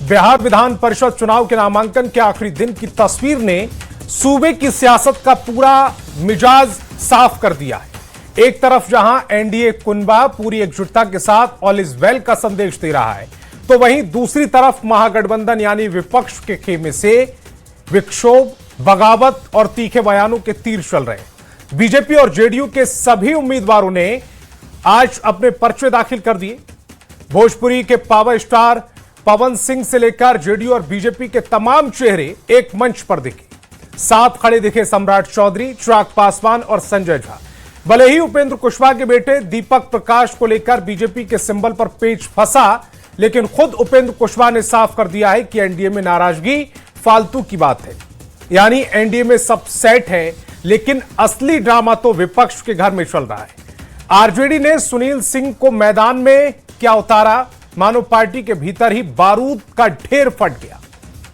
बिहार विधान परिषद चुनाव के नामांकन के आखिरी दिन की तस्वीर ने सूबे की सियासत का पूरा मिजाज साफ कर दिया है। एक तरफ जहां एनडीए कुनबा पूरी एकजुटता के साथ ऑल इज वेल का संदेश दे रहा है, तो वहीं दूसरी तरफ महागठबंधन यानी विपक्ष के खेमे से विक्षोभ, बगावत और तीखे बयानों के तीर चल रहे हैं। बीजेपी और जेडीयू के सभी उम्मीदवारों ने आज अपने पर्चे दाखिल कर दिए। भोजपुरी के पावर स्टार पवन सिंह से लेकर जेडीयू और बीजेपी के तमाम चेहरे एक मंच पर दिखे। साथ खड़े दिखे सम्राट चौधरी, चिराग पासवान और संजय झा। भले ही उपेंद्र कुशवाहा के बेटे दीपक प्रकाश को लेकर बीजेपी के सिंबल पर पेच फंसा, लेकिन खुद उपेंद्र कुशवाहा ने साफ कर दिया है कि एनडीए में नाराजगी फालतू की बात है। यानी एनडीए में सब सेट है, लेकिन असली ड्रामा तो विपक्ष के घर में चल रहा है। आरजेडी ने सुनील सिंह को मैदान में क्या उतारा, मानो पार्टी के भीतर ही बारूद का ढेर फट गया।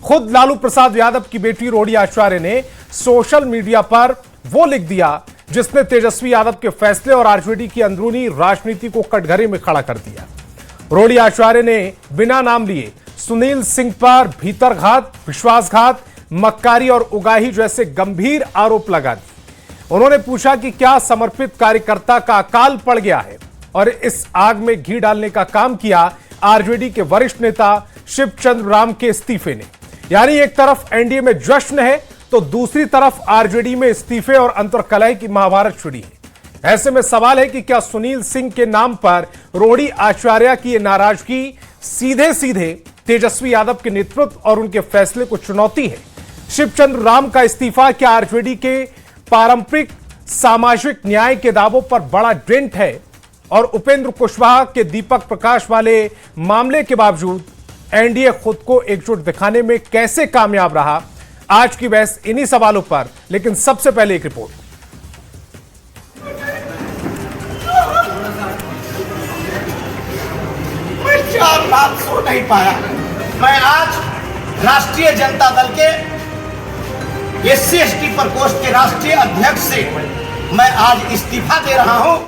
खुद लालू प्रसाद यादव की बेटी रोहिणी आचार्य ने सोशल मीडिया पर वो लिख दिया जिसने तेजस्वी यादव के फैसले और आरजेडी की अंदरूनी राजनीति को कटघरे में खड़ा कर दिया। रोहिणी आचार्य ने बिना नाम लिए सुनील सिंह पर भीतरघात, विश्वासघात, मक्कारी और उगाही जैसे गंभीर आरोप लगा दिए। उन्होंने पूछा कि क्या समर्पित कार्यकर्ता का अकाल पड़ गया है, और इस आग में घी डालने का काम किया आरजेडी के वरिष्ठ नेता शिवचंद्र राम के इस्तीफे ने। यानी एक तरफ एनडीए में जश्न है, तो दूसरी तरफ आरजेडी में इस्तीफे और अंतर्कलह की महाभारत छिड़ी है। ऐसे में सवाल है कि क्या सुनील सिंह के नाम पर रोहिणी आचार्य की नाराजगी सीधे सीधे तेजस्वी यादव के नेतृत्व और उनके फैसले को चुनौती है? शिवचंद्र राम का इस्तीफा क्या आरजेडी के पारंपरिक सामाजिक न्याय के दावों पर बड़ा डेंट है? और उपेंद्र कुशवाहा के दीपक प्रकाश वाले मामले के बावजूद एनडीए खुद को एकजुट दिखाने में कैसे कामयाब रहा? आज की बहस इन्हीं सवालों पर, लेकिन सबसे पहले एक रिपोर्ट। मैं 4 रात सो नहीं पाया। मैं आज राष्ट्रीय जनता दल के SC/ST प्रकोष्ठ के राष्ट्रीय अध्यक्ष से मैं आज इस्तीफा दे रहा हूं।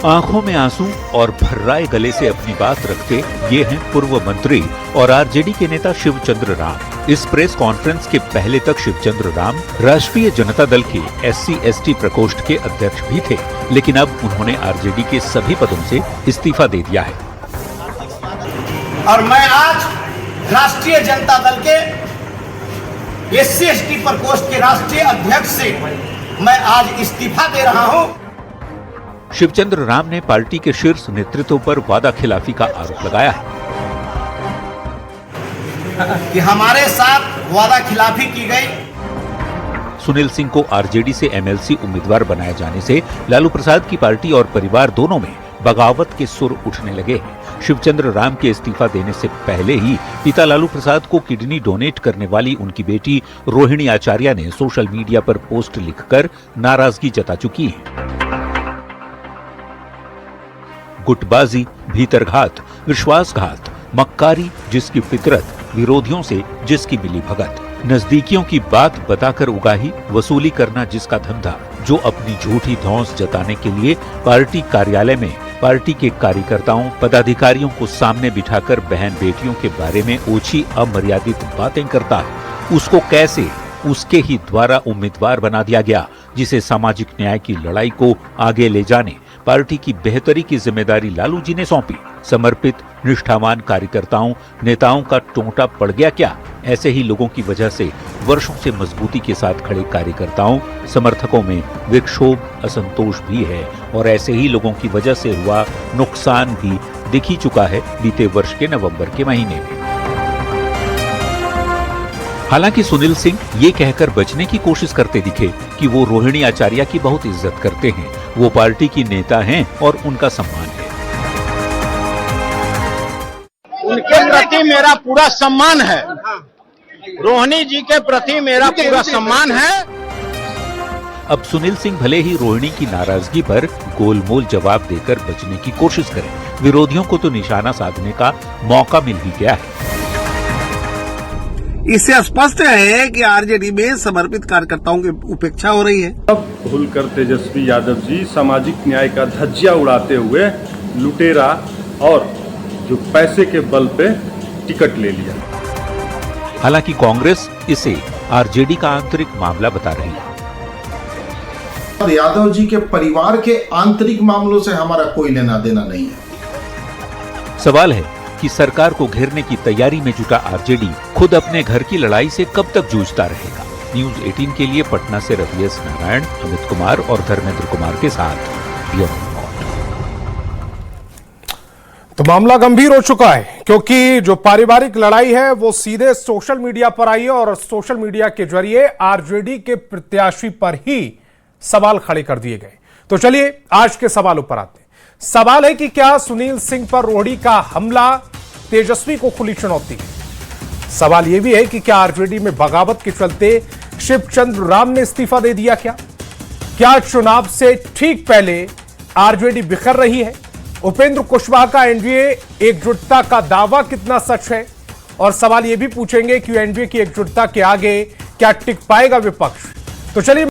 आंखों में आंसू और भर्राए गले से अपनी बात रखते ये हैं पूर्व मंत्री और आरजेडी के नेता शिवचंद्र राम। इस प्रेस कॉन्फ्रेंस के पहले तक शिवचंद्र राम राष्ट्रीय जनता दल के SC/ST प्रकोष्ठ के अध्यक्ष भी थे, लेकिन अब उन्होंने आरजेडी के सभी पदों से इस्तीफा दे दिया है। और मैं आज राष्ट्रीय जनता दल के SC/ST प्रकोष्ठ के राष्ट्रीय अध्यक्ष से मैं आज इस्तीफा दे रहा हूं। शिवचंद्र राम ने पार्टी के शीर्ष नेतृत्व पर वादा खिलाफी का आरोप लगाया है कि हमारे साथ वादा खिलाफी की गई। सुनील सिंह को आरजेडी से MLC उम्मीदवार बनाए जाने से लालू प्रसाद की पार्टी और परिवार दोनों में बगावत के सुर उठने लगे हैं। शिवचंद्र राम के इस्तीफा देने से पहले ही पिता लालू प्रसाद को किडनी डोनेट करने वाली उनकी बेटी रोहिणी आचार्य ने सोशल मीडिया पर पोस्ट लिखकर नाराजगी जता चुकी है। गुटबाजी, भीतरघात, विश्वासघात, मक्कारी जिसकी फितरत, विरोधियों से जिसकी मिली भगत, नजदीकियों की बात बताकर उगाही, वसूली करना जिसका धंधा, जो अपनी झूठी धौंस जताने के लिए पार्टी कार्यालय में पार्टी के कार्यकर्ताओं, पदाधिकारियों को सामने बिठाकर बहन बेटियों के बारे में ओछी अमर्यादित बातें करता है, उसको कैसे उसके ही द्वारा उम्मीदवार बना दिया गया, जिसे सामाजिक न्याय की लड़ाई को आगे ले जाने पार्टी की बेहतरी की जिम्मेदारी लालू जी ने सौंपी। समर्पित, निष्ठावान कार्यकर्ताओं, नेताओं का टोंटा पड़ गया क्या? ऐसे ही लोगों की वजह से वर्षों से मजबूती के साथ खड़े कार्यकर्ताओं, समर्थकों में विक्षोभ, असंतोष भी है, और ऐसे ही लोगों की वजह से हुआ नुकसान भी दिख ही चुका है बीते वर्ष के नवंबर के महीने में। हालांकि सुनील सिंह ये कहकर बचने की कोशिश करते दिखे कि वो रोहिणी आचार्य की बहुत इज्जत करते हैं, वो पार्टी की नेता हैं और उनका सम्मान है। उनके प्रति मेरा पूरा सम्मान है, रोहिणी जी के प्रति मेरा पूरा सम्मान है। अब सुनील सिंह भले ही रोहिणी की नाराजगी पर गोलमोल जवाब देकर बचने की कोशिश करें, विरोधियों को तो निशाना साधने का मौका मिल ही गया है। इससे स्पष्ट है कि आरजेडी में समर्पित कार्यकर्ताओं की उपेक्षा हो रही है। अब भूलकर तेजस्वी यादव जी सामाजिक न्याय का धज्जिया उड़ाते हुए लुटेरा और जो पैसे के बल पे टिकट ले लिया। हालांकि कांग्रेस इसे आरजेडी का आंतरिक मामला बता रही है। यादव जी के परिवार के आंतरिक मामलों से हमारा कोई लेना देना नहीं है। सवाल है कि सरकार को घेरने की तैयारी में जुटा आरजेडी खुद अपने घर की लड़ाई से कब तक जूझता रहेगा। न्यूज 18 के लिए पटना से रवि एस नारायण, अमित कुमार और धर्मेंद्र कुमार के साथ ब्यूरो रिपोर्ट। तो मामला गंभीर हो चुका है क्योंकि जो पारिवारिक लड़ाई है वो सीधे सोशल मीडिया पर आई है और सोशल मीडिया के जरिए आरजेडी के प्रत्याशी पर ही सवाल खड़े कर दिए गए। तो चलिए आज के सवालों पर आते हैं। सवाल है कि क्या सुनील सिंह पर रोहड़ी का हमला तेजस्वी को खुली चुनौती है? सवाल यह भी है कि क्या आरजेडी में बगावत के चलते शिवचंद्र राम ने इस्तीफा दे दिया? क्या चुनाव से ठीक पहले आरजेडी बिखर रही है? उपेंद्र कुशवाहा का एनडीए एकजुटता का दावा कितना सच है? और सवाल यह भी पूछेंगे कि एनडीए की एकजुटता के आगे क्या टिक पाएगा विपक्ष? तो चलिए